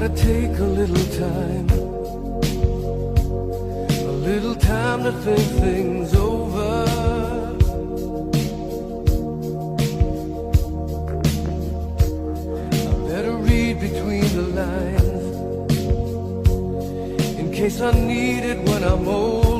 Gotta take a little time to think things over. I better read between the lines in case I need it when I'm old.